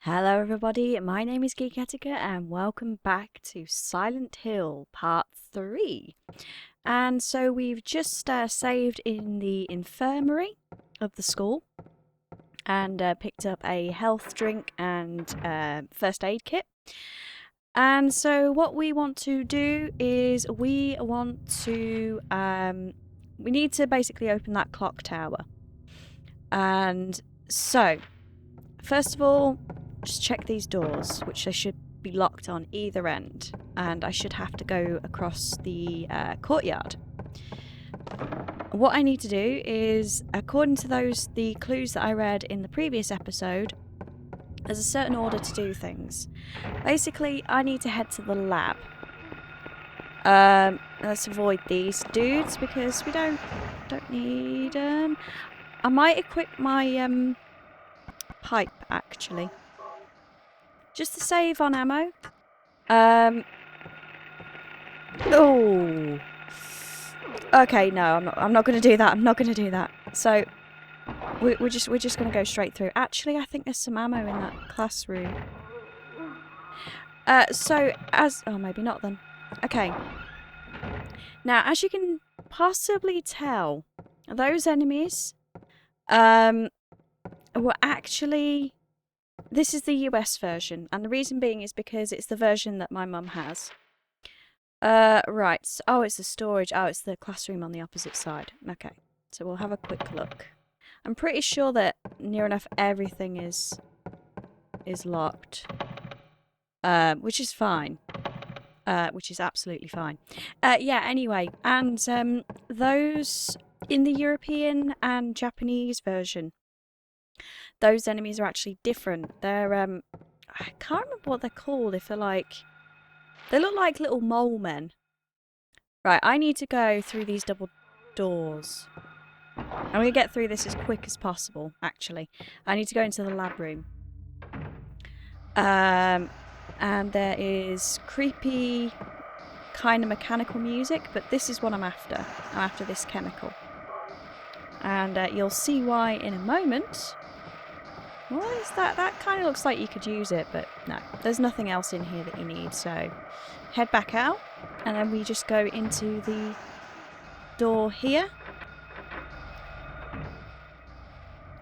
Hello everybody, my name is Geeketica and welcome back to Silent Hill Part 3. And so we've just saved in the infirmary of the school and picked up a health drink and first aid kit. And so what we want to do is we need to basically open that clock tower. And so, first of all, just check these doors, which they should be locked on either end, and I should have to go across the courtyard. What I need to do is, according to the clues that I read in the previous episode, there's a certain order to do things. Basically, I need to head to the lab. Let's avoid these dudes because we don't need them. I might equip my pipe actually. Just to save on ammo. Oh. Okay, no, I'm not going to do that. I'm not going to do that. So we're just going to go straight through. Actually, I think there's some ammo in that classroom. Oh, maybe not then. Okay. Now, as you can possibly tell, those enemies were actually... This is the US version, and the reason being is because it's the version that my mum has. Right. Oh, it's the storage. Oh, it's the classroom on the opposite side. Okay. So we'll have a quick look. I'm pretty sure that near enough everything is locked. Which is fine. Which is absolutely fine. Yeah, anyway. And, those in the European and Japanese version, those enemies are actually different. They're, I can't remember what they're called. If they're like... They look like little mole men. Right, I need to go through these double doors. I'm going to get through this as quick as possible, actually. I need to go into the lab room. And there is creepy kind of mechanical music, but this is what I'm after. I'm after this chemical. And you'll see why in a moment. What is that? That kind of looks like you could use it, but no. There's nothing else in here that you need, so head back out, and then we just go into the door here.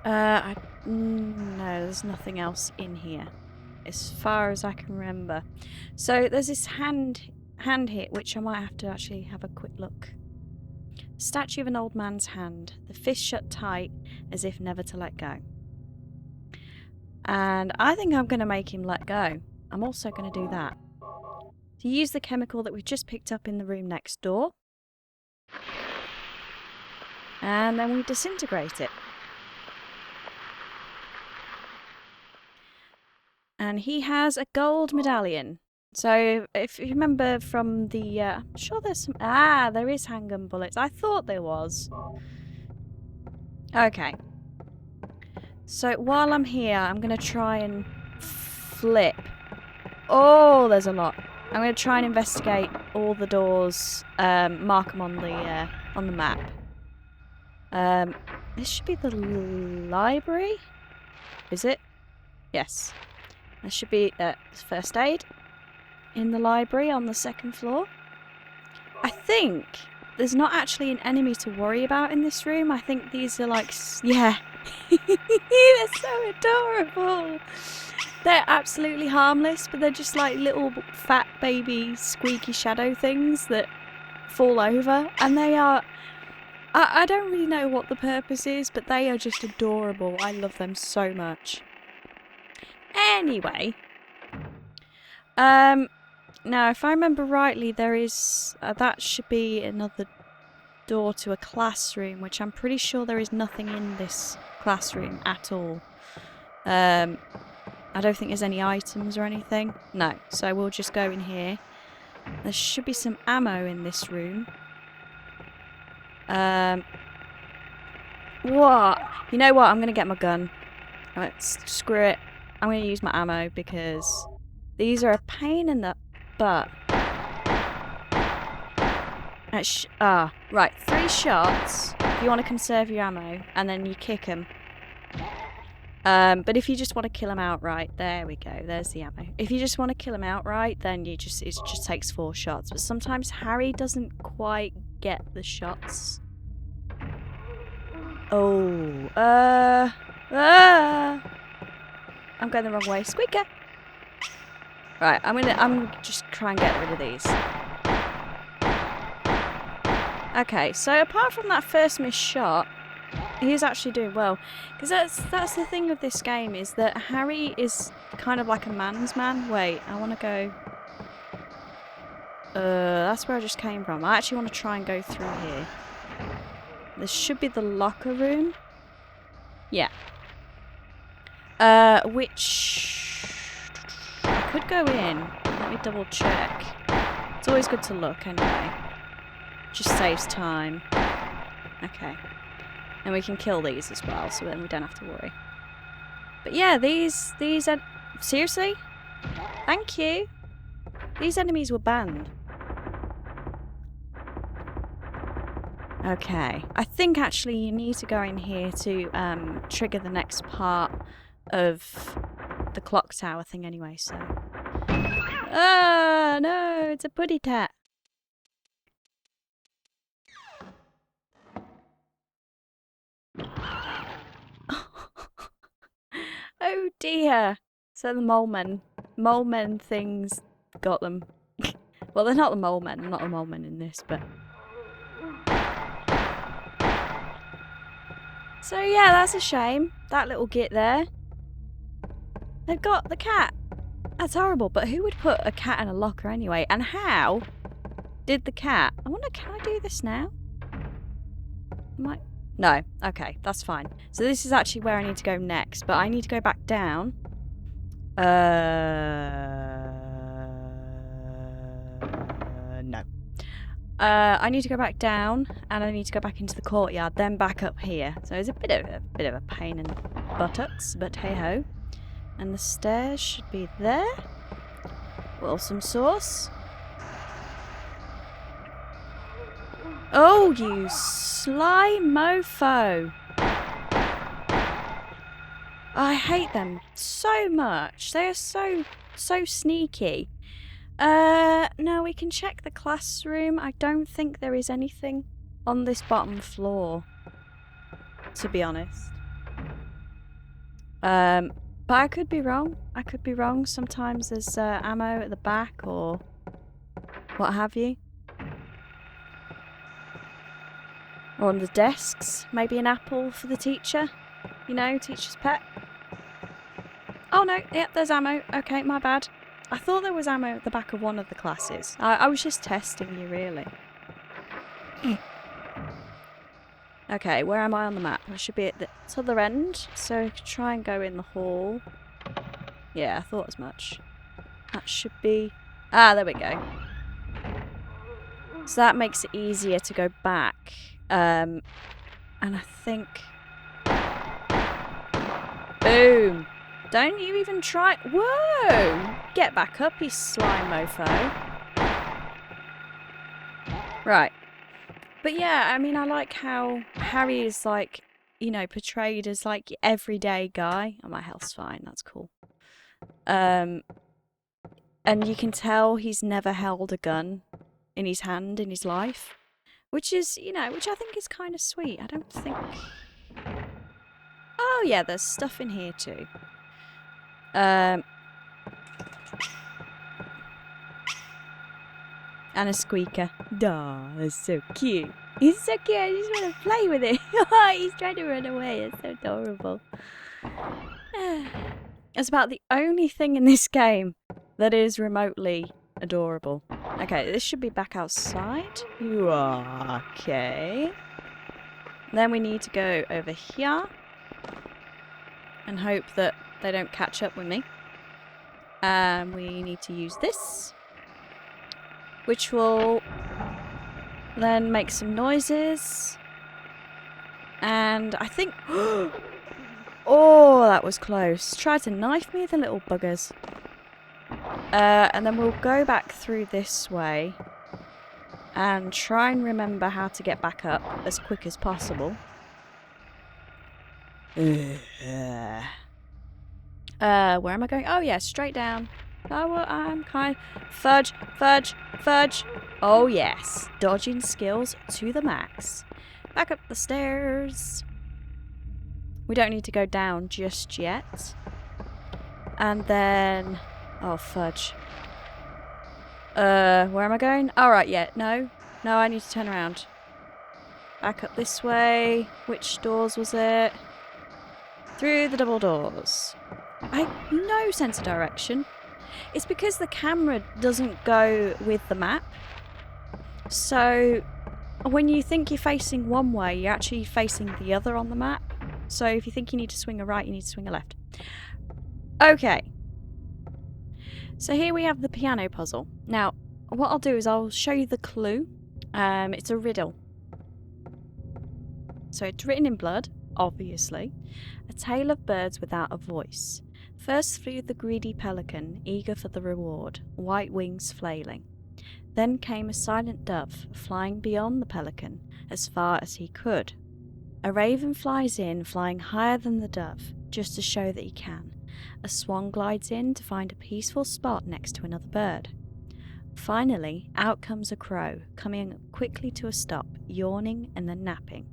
No, there's nothing else in here, as far as I can remember. So there's this hand hit, which I might have to actually have a quick look. Statue of an old man's hand, the fist shut tight, as if never to let go. And I think I'm going to make him let go. I'm also going to do that. To use the chemical that we've just picked up in the room next door. And then we disintegrate it. And he has a gold medallion. So if you remember from the... I'm sure there's some... there is handgun bullets. I thought there was. Okay. So while I'm here, I'm going to try and flip. Oh, there's a lot. I'm going to try and investigate all the doors, mark them on the map. This should be the library? Is it? Yes. There should be first aid in the library on the second floor. I think there's not actually an enemy to worry about in this room. I think these are like... Yeah. They're so adorable. They're absolutely harmless, but they're just like little fat baby squeaky shadow things that fall over, and they are... I don't really know what the purpose is, but they are just adorable. I love them so much. Anyway, now if I remember rightly, there is that should be another door to a classroom, which I'm pretty sure there is nothing in this classroom at all. I don't think there's any items or anything. No, so we'll just go in here. There should be some ammo in this room. What? You know what? I'm going to get my gun. Screw it. I'm going to use my ammo because these are a pain in the butt. Right. 3 shots if you want to conserve your ammo, and then you kick them. But if you just want to kill him outright, there we go. There's the ammo. If you just want to kill him outright, then it just takes 4 shots. But sometimes Harry doesn't quite get the shots. Oh, I'm going the wrong way. Squeaker. Right, I'm gonna just try and get rid of these. Okay, so apart from that first missed shot, he's actually doing well. Because that's the thing of this game, is that Harry is kind of like a man's man. Wait, I want to go... that's where I just came from. I actually want to try and go through here. This should be the locker room. Yeah. Which... I could go in. Let me double check. It's always good to look anyway. Just saves time. Okay. And we can kill these as well, so then we don't have to worry. But yeah, these seriously? Thank you. These enemies were banned. Okay. I think actually you need to go in here to trigger the next part of the clock tower thing anyway, so... Ah, no, it's a putty tat. Oh dear. So the mole men things got them. Well, they're not the mole men. I'm not the mole men in this, but... So yeah, that's a shame. That little git there. They've got the cat. That's horrible, but who would put a cat in a locker anyway? And how did the cat... I wonder, can I do this now? No. Okay, that's fine. So this is actually where I need to go next, but I need to go back down. No. I need to go back down, and I need to go back into the courtyard, then back up here. So it's a bit of a pain in the buttocks, but hey ho. And the stairs should be there. Awesome sauce. Oh, you sly mofo. I hate them so much. They are so sneaky. Now we can check the classroom. I don't think there is anything on this bottom floor, to be honest. But I could be wrong. Sometimes there's ammo at the back or what have you. Or on the desks. Maybe an apple for the teacher. You know, teacher's pet. Oh no, yep, there's ammo. Okay, my bad. I thought there was ammo at the back of one of the classes. I was just testing you, really. Okay, where am I on the map? I should be at the other end, so I could try and go in the hall. Yeah, I thought as much. That should be... Ah, there we go. So that makes it easier to go back. And I think... Boom! Don't you even try... Whoa! Get back up, you sly mofo. Right. But yeah, I mean, I like how Harry is like, you know, portrayed as like everyday guy. Oh, my health's fine. That's cool. And you can tell he's never held a gun in his hand in his life, which is, you know, which I think is kind of sweet. I don't think... Oh yeah, there's stuff in here too. And a squeaker. Duh, that's so cute. He's so cute, I just want to play with it. He's trying to run away, it's so adorable. It's about the only thing in this game that is remotely adorable. Okay, this should be back outside. Okay. Then we need to go over here and hope that they don't catch up with me. We need to use this, which will then make some noises. And I think... Oh, that was close. Tried to knife me, the little buggers. And then we'll go back through this way and try and remember how to get back up as quick as possible. Where am I going? Oh, yeah, straight down. Oh, well, I'm kind of... Fudge, fudge, fudge. Oh, yes. Dodging skills to the max. Back up the stairs. We don't need to go down just yet. And then... Oh, fudge. Where am I going? All right, yeah. No. No, I need to turn around. Back up this way. Which doors was it? Through the double doors. I have no sense of direction. It's because the camera doesn't go with the map. So when you think you're facing one way, you're actually facing the other on the map. So if you think you need to swing a right, you need to swing a left. Okay. So here we have the piano puzzle. Now, what I'll do is I'll show you the clue. It's a riddle. So it's written in blood, obviously. A tale of birds without a voice. First flew the greedy pelican, eager for the reward, white wings flailing. Then came a silent dove, flying beyond the pelican, as far as he could. A raven flies in, flying higher than the dove, just to show that he can. A swan glides in to find a peaceful spot next to another bird. Finally, out comes a crow, coming quickly to a stop, yawning and then napping.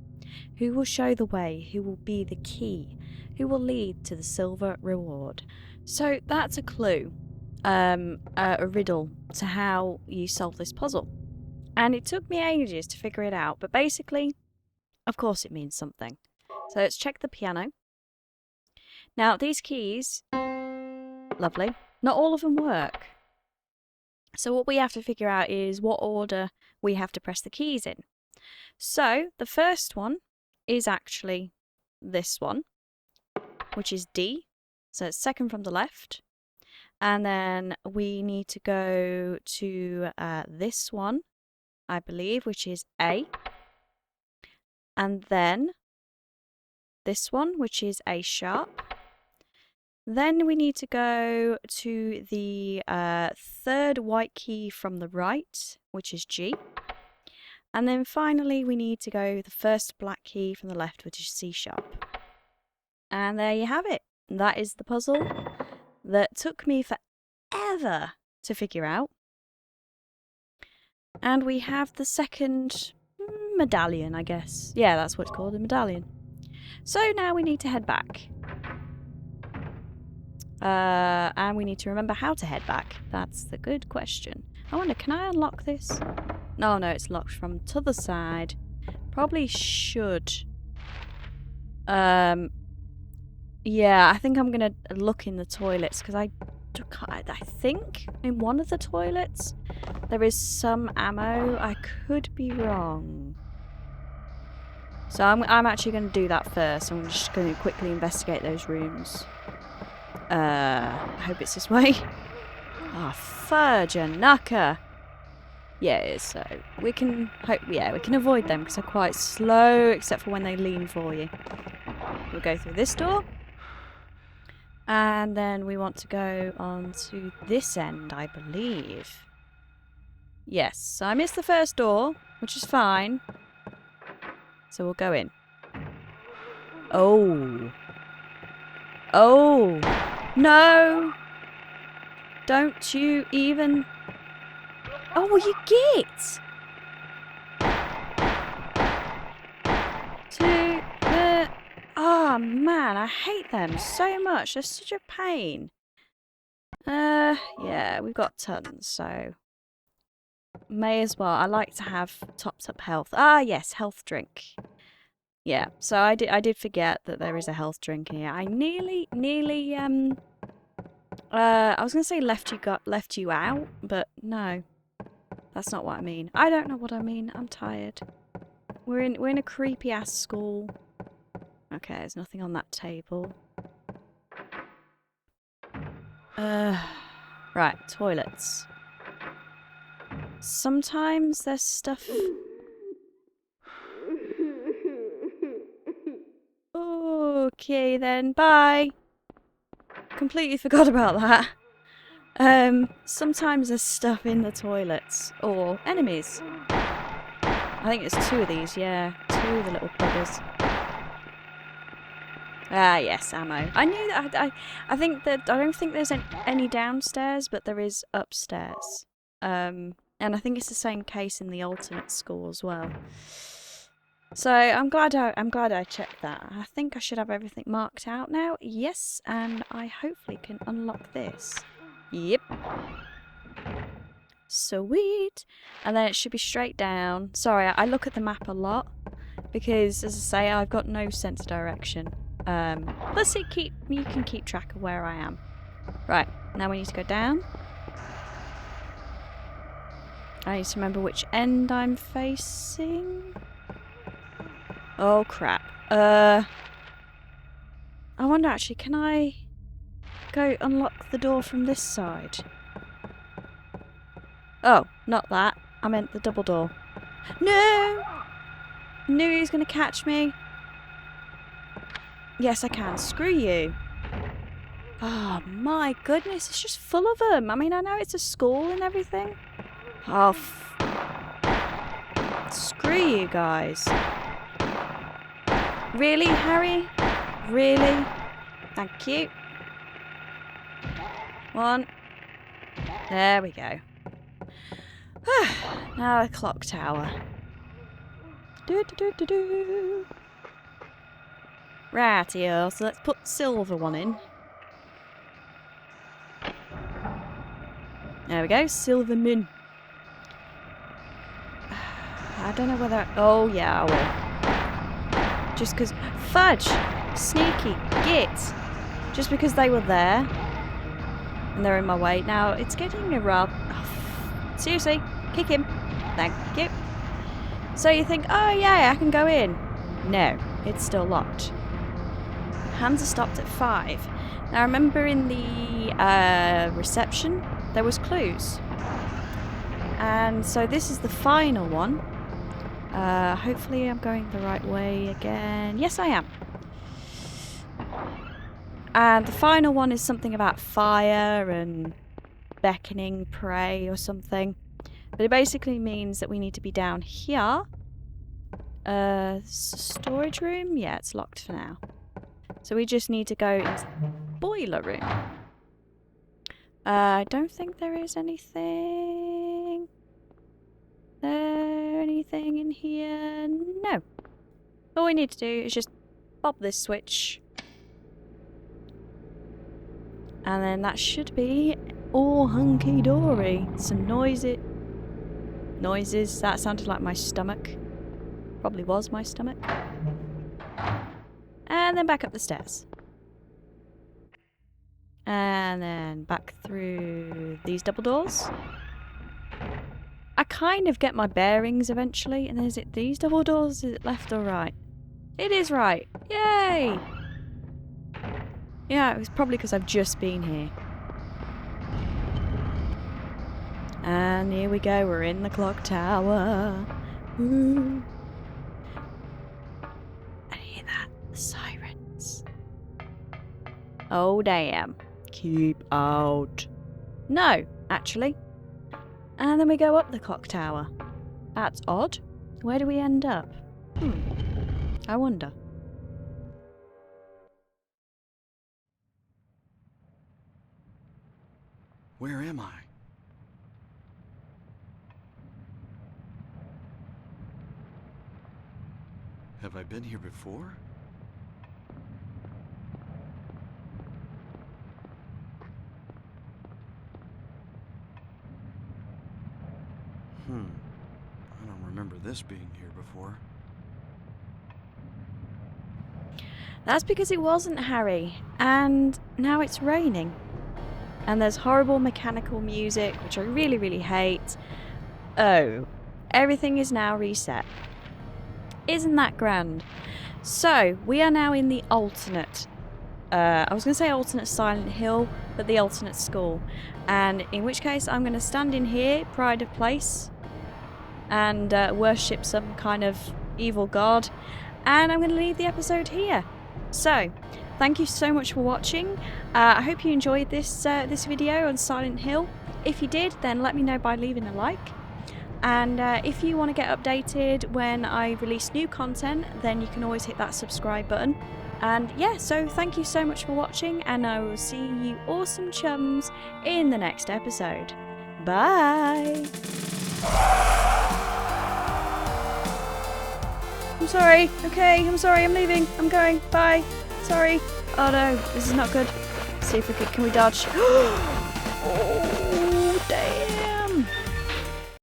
Who will show the way? Who will be the key? Who will lead to the silver reward? So that's a clue, a riddle to how you solve this puzzle. And it took me ages to figure it out, but basically, of course it means something. So let's check the piano. Now, these keys, lovely, not all of them work. So what we have to figure out is what order we have to press the keys in. So the first one is actually this one, which is D. So it's second from the left. And then we need to go to this one, I believe, which is A. And then this one, which is A sharp. Then we need to go to the third white key from the right, which is G. And then finally we need to go the first black key from the left, which is C sharp. And there you have it. That is the puzzle that took me forever to figure out. And we have the second medallion, I guess. Yeah, that's what it's called, a medallion. So now we need to head back. And we need to remember how to head back. That's the good question. I wonder, can I unlock this? No, it's locked from the other side. Probably should. Yeah, I think I'm gonna look in the toilets because I think in one of the toilets there is some ammo. I could be wrong. So I'm actually going to do that first. I'm just going to quickly investigate those rooms. I hope it's this way. Ah, fudge and knucker. Yeah, it is. So we can avoid them because they're quite slow, except for when they lean for you. We'll go through this door. And then we want to go on to this end, I believe. Yes, so I missed the first door, which is fine. So we'll go in. Oh. Oh. No. Don't you even... Oh, you git! To the... Oh, man, I hate them so much. They're such a pain. Yeah, we've got tons, so... May as well. I like to have topped up health. Ah, yes, health drink. Yeah, so I did forget that there is a health drink here. I nearly, I was gonna say left you out, but no. That's not what I mean. I don't know what I mean. I'm tired. We're in a creepy ass school. Okay, there's nothing on that table. Right, toilets. Sometimes there's stuff... Okay then, bye! Completely forgot about that. Sometimes there's stuff in the toilets. Or enemies. I think it's two of these, yeah. Two of the little buggers. Ah, yes, ammo. I knew that. I think that I don't think there's any downstairs, but there is upstairs. And I think it's the same case in the alternate school as well. So I'm glad I checked that. I think I should have everything marked out now. Yes, and I hopefully can unlock this. Yep. Sweet. And then it should be straight down. Sorry, I look at the map a lot because, as I say, I've got no sense of direction. Plus, you can keep track of where I am. Right, now we need to go down. I need to remember which end I'm facing. Oh crap. I wonder actually, can I go unlock the door from this side? Oh, not that. I meant the double door. No! Knew he was going to catch me. Yes, I can. Screw you. Oh my goodness, it's just full of them. I mean, I know it's a school and everything. Oh, screw you guys. Really, Harry? Really? Thank you. One. There we go. Now the clock tower. Rightio, so let's put the silver one in. There we go, silver moon. I don't know whether... Oh, yeah, I will. Just because... Fudge! Sneaky! Git! Just because they were there. And they're in my way. Now, it's getting a rather... Oh, seriously, kick him. Thank you. So you think, oh yeah, I can go in. No, it's still locked. Hands are stopped at 5. Now, I remember in the reception, there was clues. And so this is the final one. Hopefully I'm going the right way again. Yes, I am. And the final one is something about fire and beckoning prey or something. But it basically means that we need to be down here. Storage room? Yeah, it's locked for now. So we just need to go into the boiler room. I don't think there is anything. Anything in here? No. All we need to do is just pop this switch. And then that should be all hunky-dory. Some noises. That sounded like my stomach. Probably was my stomach. And then back up the stairs. And then back through these double doors. I kind of get my bearings eventually. And is it these double doors? Is it left or right? It is right. Yay! Yeah, it was probably because I've just been here. And here we go, we're in the clock tower. Ooh. I hear that, the sirens. Oh damn. Keep out. No, actually. And then we go up the clock tower. That's odd. Where do we end up? I wonder. Where am I? Have I been here before? I don't remember this being here before. That's because it wasn't, Harry. And now it's raining. And there's horrible mechanical music, which I really, really hate. Oh, everything is now reset. Isn't that grand? So, we are now in the alternate. I was going to say alternate Silent Hill, but the alternate school. And in which case, I'm going to stand in here, Pride of Place, and worship some kind of evil god. And I'm going to leave the episode here. So, thank you so much for watching. I hope you enjoyed this video on Silent Hill. If you did, then let me know by leaving a like. And if you want to get updated when I release new content, then you can always hit that subscribe button. And yeah, so thank you so much for watching, and I will see you awesome chums in the next episode. Bye! I'm sorry. Okay, I'm sorry. I'm leaving. I'm going. Bye. Sorry. Oh no, this is not good. See if we can we dodge? Oh, damn.